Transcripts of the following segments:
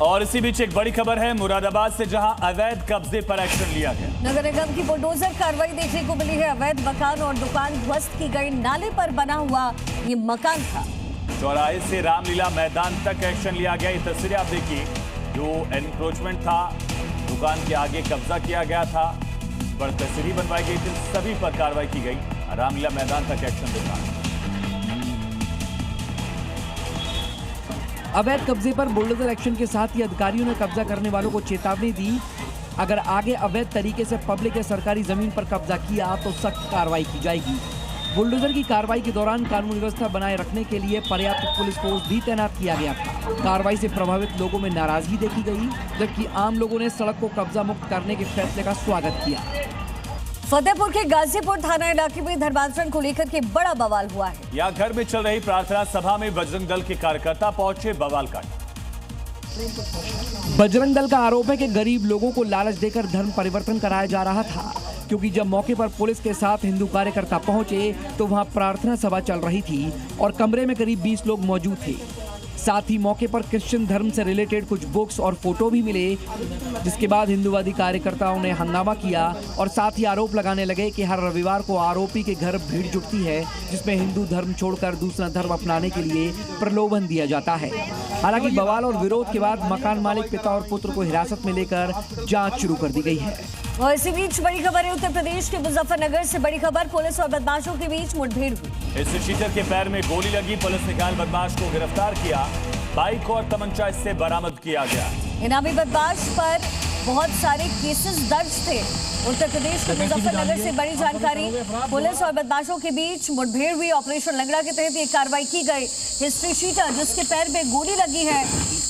और इसी बीच एक बड़ी खबर है मुरादाबाद से, जहां अवैध कब्जे पर एक्शन लिया गया। नगर निगम की बुलडोजर कार्रवाई देखने को मिली है। अवैध मकान और दुकान ध्वस्त की गई। नाले पर बना हुआ ये मकान था। चौराहे से रामलीला मैदान तक एक्शन लिया गया। ये तस्वीरें आप देखिए, जो एनक्रोचमेंट था, दुकान के आगे कब्जा किया गया था, पर तस्वीर बनवाई गई थी, सभी पर कार्रवाई की गई। रामलीला मैदान तक एक्शन दिखा। अवैध कब्जे पर बुलडोजर एक्शन के साथ ही अधिकारियों ने कब्जा करने वालों को चेतावनी दी, अगर आगे अवैध तरीके से पब्लिक या सरकारी जमीन पर कब्जा किया तो सख्त कार्रवाई की जाएगी। बुलडोजर की कार्रवाई के दौरान कानून व्यवस्था बनाए रखने के लिए पर्याप्त पुलिस फोर्स भी तैनात किया गया था। कार्रवाई से प्रभावित लोगों में नाराजगी देखी गई, जबकि आम लोगों ने सड़क को कब्जा मुक्त करने के फैसले का स्वागत किया। फतेहपुर के गाजीपुर थाना इलाके में धर्मांतरण को लेकर के बड़ा बवाल हुआ है। यहाँ घर में चल रही प्रार्थना सभा में बजरंग दल के कार्यकर्ता पहुंचे, बवाल काटा। बजरंग दल का आरोप है कि गरीब लोगों को लालच देकर धर्म परिवर्तन कराया जा रहा था, क्योंकि जब मौके पर पुलिस के साथ हिंदू कार्यकर्ता पहुंचे तो वहां प्रार्थना सभा चल रही थी और कमरे में करीब 20 लोग मौजूद थे। साथ ही मौके पर क्रिश्चियन धर्म से रिलेटेड कुछ बुक्स और फोटो भी मिले, जिसके बाद हिंदूवादी कार्यकर्ताओं ने हंगामा किया और साथ ही आरोप लगाने लगे कि हर रविवार को आरोपी के घर भीड़ जुटती है, जिसमें हिंदू धर्म छोड़कर दूसरा धर्म अपनाने के लिए प्रलोभन दिया जाता है। हालांकि बवाल और विरोध के बाद मकान मालिक पिता और पुत्र को हिरासत में लेकर जांच शुरू कर दी गई है। और इसी बीच बड़ी खबर है उत्तर प्रदेश के मुजफ्फरनगर से। बड़ी खबर, पुलिस और बदमाशों के बीच मुठभेड़ हुई। इस शीटर के पैर में गोली लगी। पुलिस ने घायल बदमाश को गिरफ्तार किया। बाइक और तमंचा इससे बरामद किया गया। इनामी बदमाश पर बहुत सारे केसेस दर्ज थे। उत्तर प्रदेश के मुजफ्फरनगर से बड़ी जानकारी, पुलिस और बदमाशों के बीच मुठभेड़ हुई। ऑपरेशन लंगड़ा के तहत ये कार्रवाई की गई। हिस्ट्री शीटर जिसके पैर में गोली लगी है,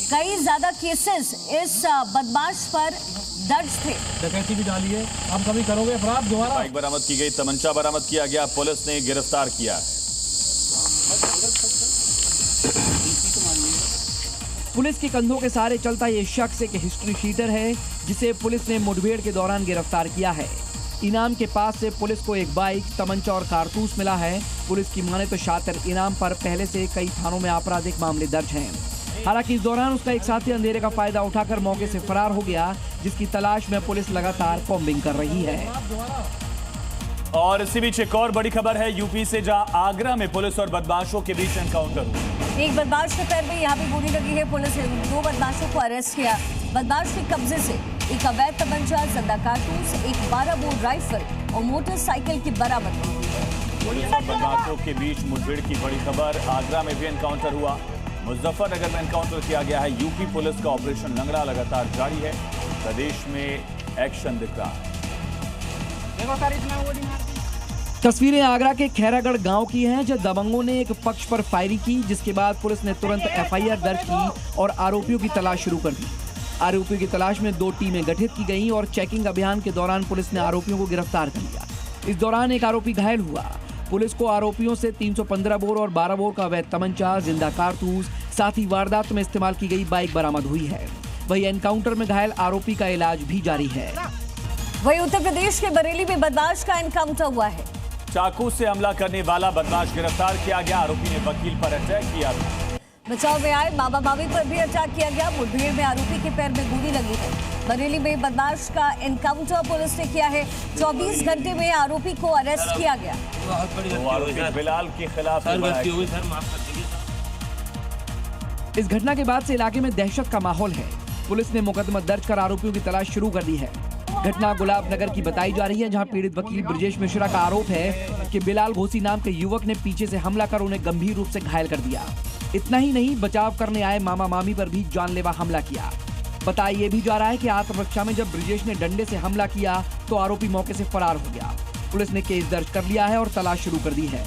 कई ज्यादा केसेस इस बदमाश पर दर्ज थे। डकैती भी डाली है, आप कभी करोगे अपराध दोबारा। बाइक बरामद की गई, तमंचा बरामद किया गया, पुलिस ने गिरफ्तार किया। पुलिस के कंधों के सहारे चलता ये शख्स एक हिस्ट्री शीटर है, जिसे पुलिस ने मुठभेड़ के दौरान गिरफ्तार किया है। इनाम के पास से पुलिस को एक बाइक, तमंचा और कारतूस मिला है। पुलिस की माने तो शातिर इनाम पर पहले से कई थानों में आपराधिक मामले दर्ज हैं। हालांकि इस दौरान उसका एक साथी अंधेरे का फायदा उठाकर मौके से फरार हो गया, जिसकी तलाश में पुलिस लगातार कॉम्बिंग कर रही है। और इसी बीच एक और बड़ी खबर है यूपी से, जहां आगरा में पुलिस और बदमाशों के बीच एनकाउंटर हुआ। एक बदमाश के पैर में यहाँ भी गोली लगी है। पुलिस ने 2 बदमाशों को अरेस्ट किया। बदमाश के कब्जे से एक अवैध तमंचा, जिंदा कारतूस, एक 12 बोर राइफल और मोटरसाइकिल की बरामदगी हुई है। पुलिस और बदमाशों के बीच मुठभेड़ की बड़ी खबर। आगरा में भी एनकाउंटर हुआ। मुजफ्फरनगर में एनकाउंटर किया गया है। यूपी पुलिस का ऑपरेशन लंगड़ा लगातार जारी है। प्रदेश में एक्शन दिख रहा है। तस्वीरें आगरा के खैरागढ़ गांव की हैं, जहां दबंगों ने एक पक्ष पर फायरिंग की, जिसके बाद पुलिस ने तुरंत एफआईआर दर्ज की और आरोपियों की तलाश शुरू कर दी। आरोपियों की तलाश में 2 टीमें गठित की गईं और चेकिंग अभियान के दौरान पुलिस ने आरोपियों को गिरफ्तार कर लिया। इस दौरान एक आरोपी घायल हुआ। पुलिस को आरोपियों से 315 बोर और 12 बोर का अवैध तमंचा, जिंदा कारतूस, साथ ही वारदात में इस्तेमाल की गई बाइक बरामद हुई है। वहीं एनकाउंटर में घायल आरोपी का इलाज भी जारी है। वहीं उत्तर प्रदेश के बरेली में बदमाश का एनकाउंटर हुआ है। चाकू से हमला करने वाला बदमाश गिरफ्तार किया गया। आरोपी ने वकील पर अटैक किया था। बचाव में आए मामा मामी पर भी अटैक किया गया। मुठभेड़ में आरोपी के पैर में गोली लगी है। बरेली में बदमाश का एनकाउंटर पुलिस ने किया है। 24 घंटे में आरोपी को अरेस्ट किया गया। तो आरोपी बिलाल के खिलाफ इस घटना के बाद से इलाके में दहशत का माहौल है। पुलिस ने मुकदमा दर्ज कर आरोपियों की तलाश शुरू कर दी है। घटना गुलाब नगर की बताई जा रही है, जहां पीड़ित वकील ब्रजेश मिश्रा का आरोप है कि बिलाल घोसी नाम के युवक ने पीछे से हमला कर उन्हें गंभीर रूप से घायल कर दिया। इतना ही नहीं, बचाव करने आए मामा मामी पर भी जानलेवा हमला किया। बताया ये भी जा रहा है कि आत्मरक्षा में जब ब्रजेश ने डंडे से हमला किया तो आरोपी मौके से फरार हो गया। पुलिस ने केस दर्ज कर लिया है और तलाश शुरू कर दी है।